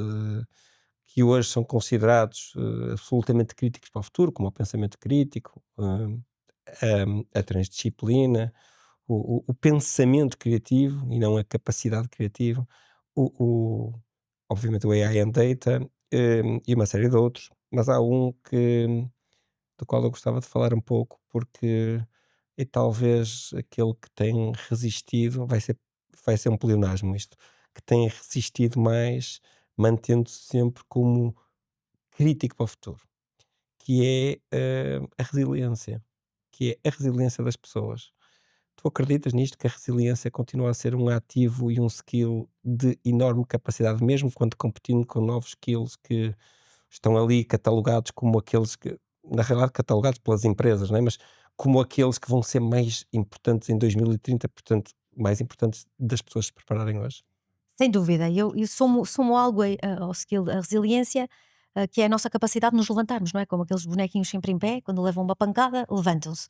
que hoje são considerados absolutamente críticos para o futuro, como o pensamento crítico, a transdisciplina, o pensamento criativo e não a capacidade criativa, o, o- obviamente o AI and Data e uma série de outros, mas há um do qual eu gostava de falar um pouco, porque é talvez aquele que tem resistido, vai ser um pleonasmo isto, que tem resistido mais, mantendo-se sempre como crítico para o futuro, que é a resiliência, que é a resiliência das pessoas. Tu acreditas nisto, que a resiliência continua a ser um ativo e um skill de enorme capacidade, mesmo quando competindo com novos skills que estão ali catalogados como aqueles que, na realidade, catalogados pelas empresas, não é? Mas como aqueles que vão ser mais importantes em 2030, portanto, mais importantes das pessoas se prepararem hoje. Sem dúvida, eu somo algo ao skill, a resiliência, que é a nossa capacidade de nos levantarmos, não é? Como aqueles bonequinhos sempre em pé, quando levam uma pancada, levantam-se.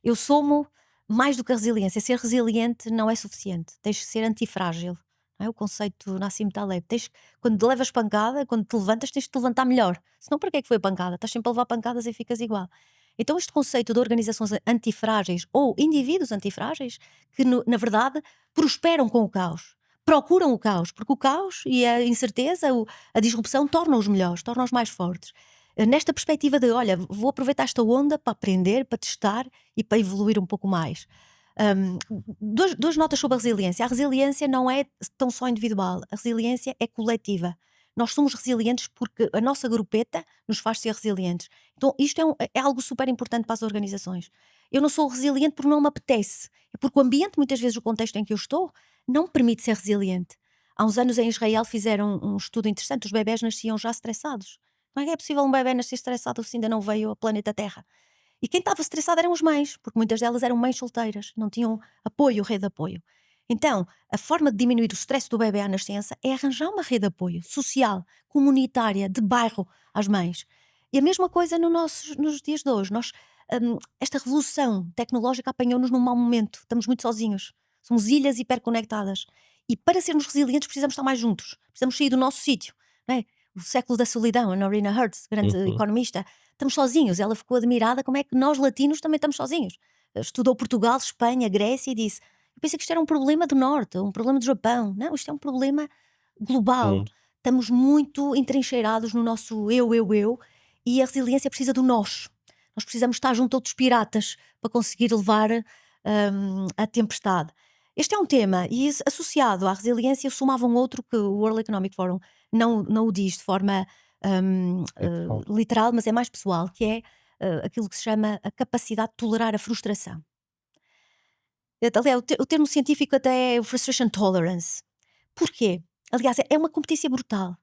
Eu somo mais do que a resiliência. Ser resiliente não é suficiente. Tens que ser antifrágil. Não é? O conceito Nassim Taleb. Quando levas pancada, quando te levantas, tens de te levantar melhor. Senão, para que é que foi pancada? Estás sempre a levar pancadas e ficas igual. Então, este conceito de organizações antifrágeis ou indivíduos antifrágeis, que na verdade prosperam com o caos, procuram o caos, porque o caos e a incerteza, a disrupção tornam-os melhores, tornam-os mais fortes. Nesta perspectiva de, olha, vou aproveitar esta onda para aprender, para testar e para evoluir um pouco mais. Hum, duas notas sobre a resiliência. A resiliência não é tão só individual, a resiliência é coletiva. Nós somos resilientes porque a nossa grupeta nos faz ser resilientes. Então, isto é algo super importante para as organizações. Eu não sou resiliente porque não me apetece. É porque o ambiente, muitas vezes, o contexto em que eu estou, não me permite ser resiliente. Há uns anos em Israel fizeram um estudo interessante, os bebés nasciam já estressados. Não é que é possível um bebé nascer estressado se ainda não veio ao planeta Terra? E quem estava estressado eram as mães, porque muitas delas eram mães solteiras, não tinham apoio, rede de apoio. Então, a forma de diminuir o stress do bebê à nascença é arranjar uma rede de apoio social, comunitária, de bairro às mães. E a mesma coisa nos dias de hoje. Esta revolução tecnológica apanhou-nos num mau momento. Estamos muito sozinhos. Somos ilhas hiperconectadas. E para sermos resilientes precisamos estar mais juntos. Precisamos sair do nosso sítio. Não é? O século da solidão, a Norina Hertz, grande Uhum, economista, estamos sozinhos. Ela ficou admirada como é que nós latinos também estamos sozinhos. Estudou Portugal, Espanha, Grécia e disse: eu pensei que isto era um problema do Norte, um problema do Japão. Não, isto é um problema global. mundo. Estamos muito entrincheirados no nosso eu, e a resiliência precisa do nós. Nós precisamos estar junto a outros piratas para conseguir levar a tempestade. Este é um tema, e associado à resiliência, eu somava um outro que o World Economic Forum não o diz de forma Pessoal. literal, mas é mais pessoal, que é aquilo que se chama a capacidade de tolerar a frustração. Aliás, o termo científico até é o frustration tolerance. Porquê? Aliás, é uma competência brutal.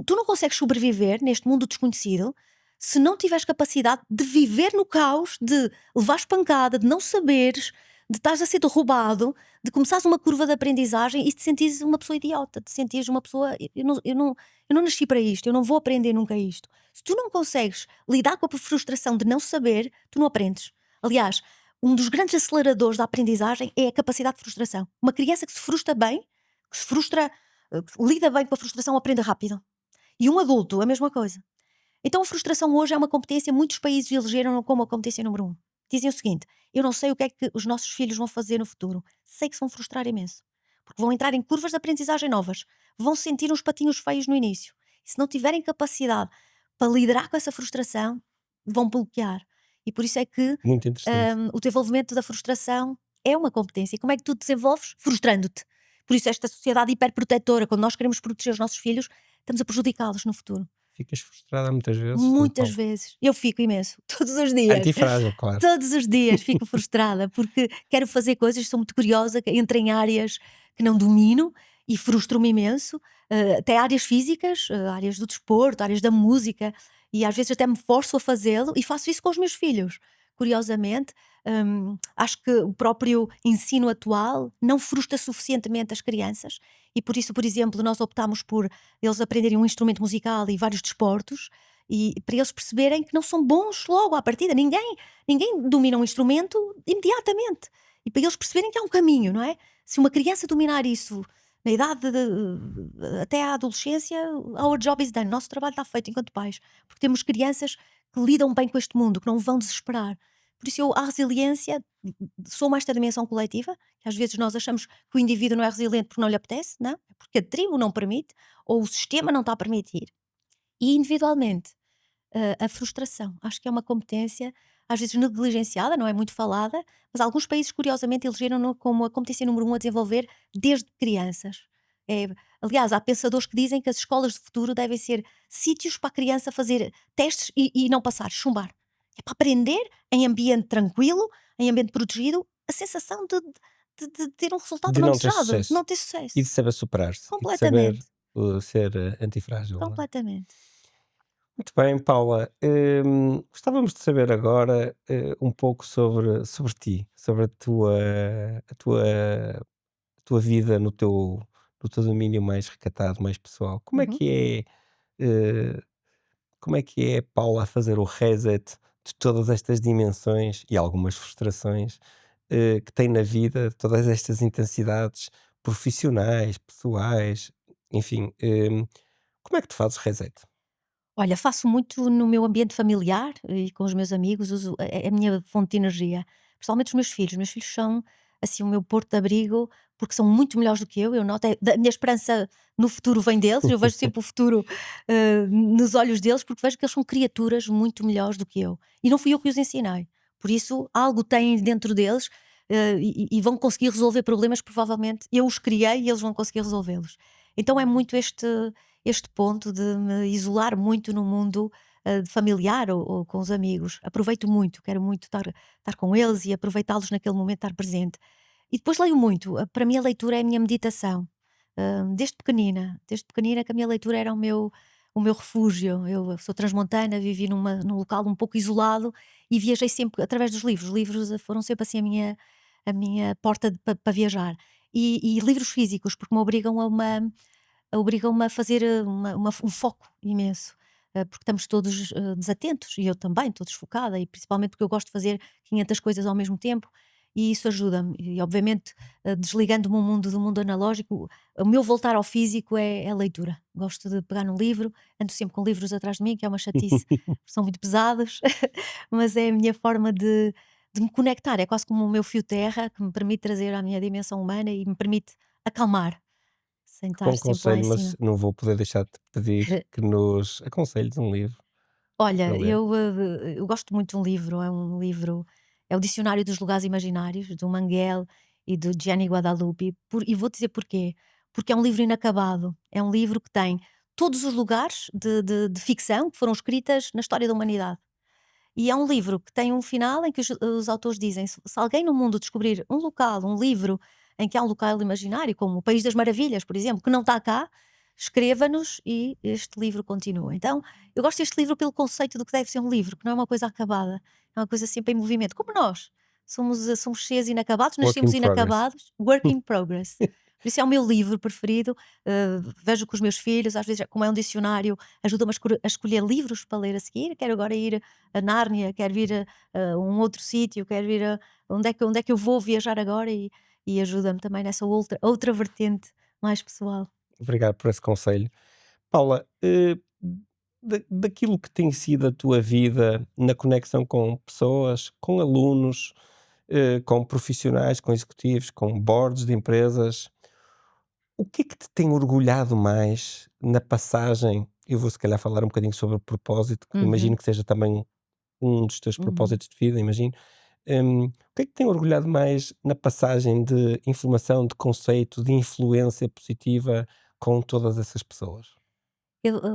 Tu não consegues sobreviver neste mundo desconhecido se não tiveres capacidade de viver no caos, de levares pancada, de não saberes, de estares a ser derrubado, de começares uma curva de aprendizagem e de te sentires uma pessoa idiota, de te sentires uma pessoa. Eu não nasci para isto, eu não vou aprender nunca isto. Se tu não consegues lidar com a frustração de não saber, tu não aprendes. Aliás, um dos grandes aceleradores da aprendizagem é a capacidade de frustração. Uma criança que se frustra bem, que se frustra, que lida bem com a frustração, aprende rápido. E um adulto, a mesma coisa. Então a frustração hoje é uma competência, muitos países elegeram como a competência número um. Dizem o seguinte: eu não sei o que é que os nossos filhos vão fazer no futuro, sei que se vão frustrar imenso. Porque vão entrar em curvas de aprendizagem novas, vão sentir uns patinhos feios no início. E se não tiverem capacidade para liderar com essa frustração, vão bloquear. E por isso é que Muito interessante. o desenvolvimento da frustração é uma competência. E como é que tu te desenvolves? Frustrando-te. Por isso, esta sociedade hiperprotetora, quando nós queremos proteger os nossos filhos, estamos a prejudicá-los no futuro. Ficas frustrada muitas vezes, Muitas então. vezes. Eu fico imenso, todos os dias. Antifrágil, claro. Todos os dias fico frustrada, porque quero fazer coisas, sou muito curiosa, que entro em áreas que não domino e frustro-me imenso, até áreas físicas, áreas do desporto, áreas da música, e às vezes até me forço a fazê-lo e faço isso com os meus filhos. Curiosamente, acho que o próprio ensino atual não frustra suficientemente as crianças e por isso, por exemplo, nós optámos por eles aprenderem um instrumento musical e vários desportos, e para eles perceberem que não são bons logo à partida. Ninguém domina um instrumento imediatamente. E para eles perceberem que há um caminho, não é? Se uma criança dominar isso na idade até à adolescência, our job is done. Nosso trabalho está feito enquanto pais. Porque temos crianças que lidam bem com este mundo, que não vão desesperar. Por isso, a resiliência, soma esta dimensão coletiva, que às vezes nós achamos que o indivíduo não é resiliente porque não lhe apetece, não? É porque a tribo não permite, ou o sistema não está a permitir. E individualmente, a frustração. Acho que é uma competência, às vezes negligenciada, não é muito falada, mas alguns países, curiosamente, elegeram-no como a competência número um a desenvolver desde crianças. É, aliás, há pensadores que dizem que as escolas de futuro devem ser sítios para a criança fazer testes e não passar, chumbar. É para aprender em ambiente tranquilo, em ambiente protegido, a sensação de ter um resultado De não não ter desejado, sucesso não ter e de sucesso. saber superar-se e de saber, Completamente, ser, antifrágil, não é? completamente. Muito bem, Paula. Gostávamos de saber agora, um pouco sobre ti, sobre a tua vida no teu domínio mais recatado, mais pessoal. Uhum. Eh, como é que é a Paula a fazer o reset de todas estas dimensões e algumas frustrações, que tem na vida, todas estas intensidades profissionais, pessoais, enfim, como é que tu fazes reset? Olha, faço muito no meu ambiente familiar e com os meus amigos, uso é a minha fonte de energia, principalmente os meus filhos. Meus filhos são, assim, o meu porto de abrigo, porque são muito melhores do que eu noto da minha esperança no futuro vem deles, eu vejo sempre o futuro, nos olhos deles, porque vejo que eles são criaturas muito melhores do que eu. E não fui eu que os ensinei. Por isso, algo têm dentro deles, e vão conseguir resolver problemas que provavelmente eu os criei e eles vão conseguir resolvê-los. Então é muito este ponto de me isolar muito no mundo, familiar ou com os amigos. Aproveito muito, quero muito estar com eles e aproveitá-los naquele momento, estar presente. E depois leio muito, para mim a leitura é a minha meditação. Desde pequenina que a minha leitura era o meu refúgio. Eu sou transmontana, vivi num local um pouco isolado e viajei sempre através dos livros. Os livros foram sempre assim a minha porta para viajar. E livros físicos, porque me obrigam-me a fazer, um foco imenso, porque estamos todos, desatentos e eu também, estou desfocada e principalmente porque eu gosto de fazer 500 coisas ao mesmo tempo e isso ajuda-me. E obviamente, desligando-me do mundo analógico, o meu voltar ao físico é a leitura. Gosto de pegar num livro, ando sempre com livros atrás de mim, que é uma chatice, são muito pesados, mas é a minha forma de me conectar, é quase como o meu fio terra que me permite trazer à minha dimensão humana e me permite acalmar. Sem estar Com sempre lá em conselho, mas cima. não vou poder deixar de te pedir que nos aconselhes um livro para Olha, ler. eu gosto muito de é o Dicionário dos Lugares Imaginários, do Manguel e do Gianni Guadalupe, e vou dizer porquê. Porque é um livro inacabado, é um livro que tem todos os lugares de ficção que foram escritas na história da humanidade. E é um livro que tem um final em que os autores dizem: se alguém no mundo descobrir um local, um livro em que há um local imaginário, como o País das Maravilhas, por exemplo, que não está cá, escreva-nos e este livro continua. Então, eu gosto deste livro pelo conceito do que deve ser um livro, que não é uma coisa acabada, é uma coisa sempre em movimento, como nós. Somos seres inacabados, Work nascemos in progress. inacabados, work in progress. Por isso é o meu livro preferido. Vejo com os meus filhos, às vezes, como é um dicionário, ajuda-me a escolher livros para ler a seguir. Quero agora ir a Nárnia, quero ir a um outro sítio, quero ir a onde é que eu vou viajar agora e ajuda-me também nessa outra vertente mais pessoal. Obrigado por esse conselho. Paula, daquilo que tem sido a tua vida na conexão com pessoas, com alunos, com profissionais, com executivos, com boards de empresas, o que é que te tem orgulhado mais na passagem? Eu vou se calhar falar um bocadinho sobre o propósito, que imagino Uhum, que seja também um dos teus uhum. propósitos de vida, imagino. O que é que te tem orgulhado mais na passagem de informação, de conceito, de influência positiva com todas essas pessoas?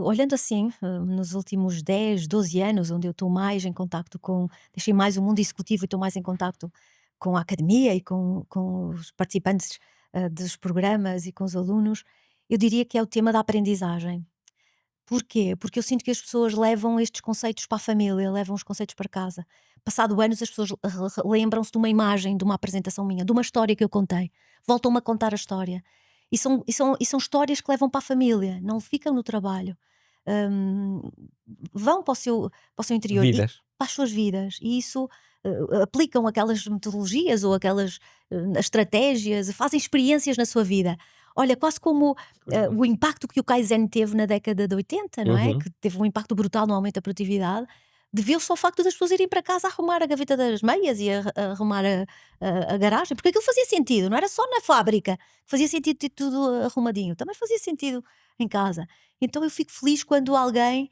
Olhando assim, nos últimos 10, 12 anos, onde eu estou mais em contacto com deixei mais o mundo executivo e estou mais em contacto com a academia e com os participantes, dos programas e com os alunos, eu diria que é o tema da aprendizagem. Porquê? Porque eu sinto que as pessoas levam estes conceitos para a família, levam os conceitos para casa. Passado anos, as pessoas lembram-se de uma imagem, de uma apresentação minha, de uma história que eu contei. Voltam-me a contar a história. E são histórias que levam para a família, não ficam no trabalho. Hum, vão para o seu interior e Vidas. para as suas vidas. E isso aplicam aquelas metodologias ou aquelas estratégias, fazem experiências na sua vida. Olha, quase como Curioso. o impacto que o Kaizen teve na década de 80, não é? Uhum. Que teve um impacto brutal no aumento da produtividade. deveu só ao facto das pessoas irem para casa arrumar a gaveta das meias e a arrumar a garagem, porque aquilo fazia sentido, não era só na fábrica que fazia sentido ter tudo arrumadinho, também fazia sentido em casa. Então eu fico feliz quando alguém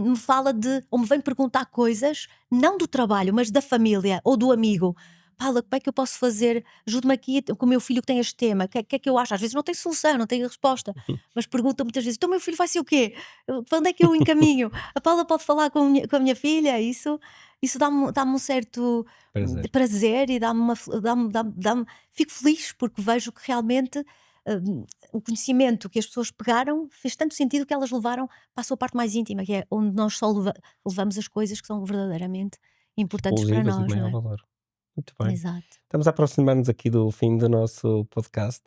me fala de, ou me vem perguntar coisas, não do trabalho, mas da família ou do amigo. Paula, como é que eu posso fazer? Ajude-me aqui com o meu filho que tem este tema. O que é que eu acho? Às vezes não tem solução, não tem resposta, mas pergunta muitas vezes: então, meu filho vai ser o quê? Para onde é que eu encaminho? A Paula pode falar com a minha filha? Isso dá-me um certo Prazer. prazer e dá-me uma. Fico feliz porque vejo que realmente o conhecimento que as pessoas pegaram fez tanto sentido que elas levaram para a sua parte mais íntima, que é onde nós só levamos as coisas que são verdadeiramente importantes para Exclusivas e de nós, não maior é? valor. Muito bem. Exato. Estamos a aproximar-nos aqui do fim do nosso podcast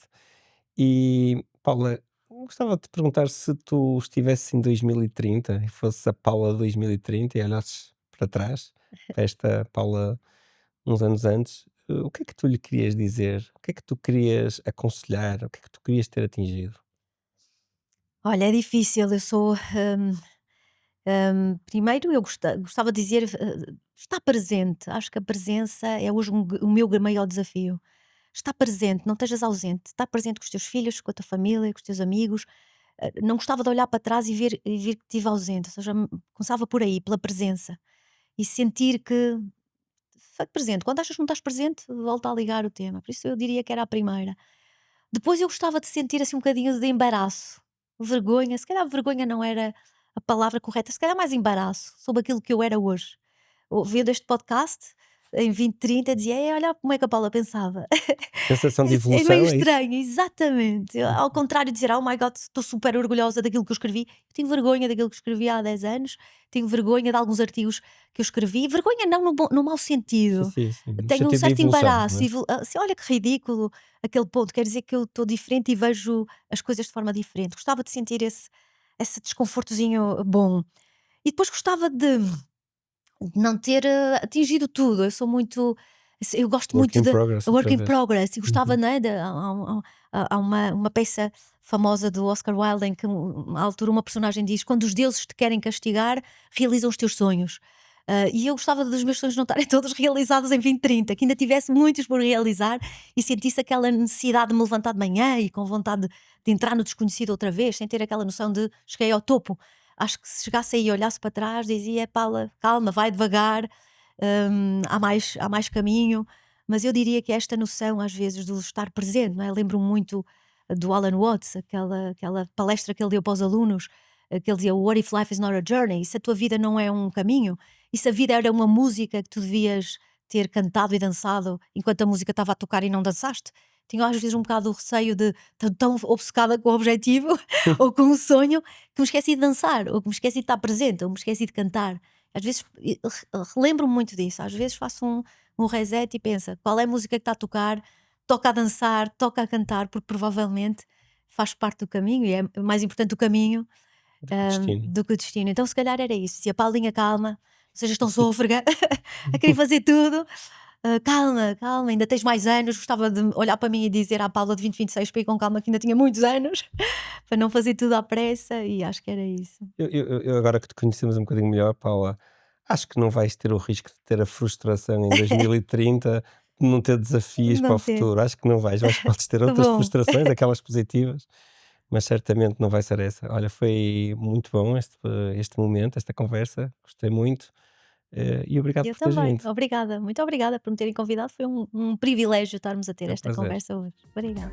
e, Paula, gostava de te perguntar se tu estivesses em 2030 e fosses a Paula de 2030 e olhasses para trás, para esta Paula uns anos antes, o que é que tu lhe querias dizer? O que é que tu querias aconselhar? O que é que tu querias ter atingido? Olha, é difícil, eu sou, primeiro eu gostava de dizer, estar presente, acho que a presença é hoje o meu maior desafio. Estar presente, não estejas ausente, estar presente com os teus filhos, com a tua família, com os teus amigos. Não gostava de olhar para trás e ver que estive ausente, ou seja, começava por aí, pela presença. E sentir que foi presente. Quando achas que não estás presente, volta a ligar o tema. Por isso eu diria que era a primeira. Depois eu gostava de sentir assim um bocadinho de embaraço, vergonha, se calhar vergonha não era a palavra correta, se calhar mais embaraço sobre aquilo que eu era hoje. Ouvindo este podcast, em 2030, dizia: olha como é que a Paula pensava." Sensação de É meio evolução, é isso? estranho, exatamente. Ao contrário de dizer: "Oh my God, estou super orgulhosa daquilo que eu escrevi", eu tenho vergonha daquilo que escrevi há 10 anos, tenho vergonha de alguns artigos que eu escrevi, vergonha não no mau Sim, sentido, sim, sim. No tenho um sentido de certo evolução, embaraço, não é? assim: "Olha que ridículo aquele ponto, quer dizer que eu estou diferente e vejo as coisas de forma diferente." Gostava de sentir esse desconfortozinho bom. E depois gostava de não ter, atingido tudo. Eu sou muito eu gosto Work muito in de progress outra work in vez. progress e gostava, Uhum. não é, há uma peça famosa do Oscar Wilde em que à altura uma personagem diz: "Quando os deuses te querem castigar, realizam os teus sonhos." E eu gostava dos meus sonhos não estarem todos realizados em 2030, que ainda tivesse muitos por realizar e sentisse aquela necessidade de me levantar de manhã e com vontade de entrar no desconhecido outra vez, sem ter aquela noção de cheguei ao topo. Acho que se chegasse aí e olhasse para trás, dizia: Paula, calma, vai devagar, há mais caminho." Mas eu diria que esta noção, às vezes, do estar presente, não é? Lembro-me muito do Alan Watts, aquela palestra que ele deu para os alunos, que ele dizia: "What if life is not a journey?" E se a tua vida não é um caminho? E se a vida era uma música que tu devias ter cantado e dançado enquanto a música estava a tocar e não dançaste? Tinha às vezes um bocado o receio de estar tão obcecada com o objetivo ou com o sonho que me esqueci de dançar, ou que me esqueci de estar presente, ou me esqueci de cantar. Às vezes relembro-me muito disso, às vezes faço um reset e pensa qual é a música que está a tocar, toca a dançar, toca a cantar, porque provavelmente faz parte do caminho e é mais importante o caminho Do que o destino. do que o destino. Então, se calhar era isso. Se a Paulinha calma, ou seja, estão sôfrega a querer fazer tudo. Calma, calma, ainda tens mais anos. Gostava de olhar para mim e dizer à Paula de 2026 para ir com calma que ainda tinha muitos anos, para não fazer tudo à pressa, e acho que era isso. Eu agora que te conhecemos um bocadinho melhor, Paula, acho que não vais ter o risco de ter a frustração em 2030 de não ter desafios para o Não ter. futuro. Acho que não vais. Podes ter Que outras bom. frustrações, aquelas positivas, mas certamente não vai ser essa. Olha, foi muito bom este momento, esta conversa. Gostei muito, e obrigado Eu por teres também. vindo. Obrigada. Muito obrigada por me terem convidado. Foi um privilégio estarmos a ter É um esta prazer. conversa hoje. Obrigada.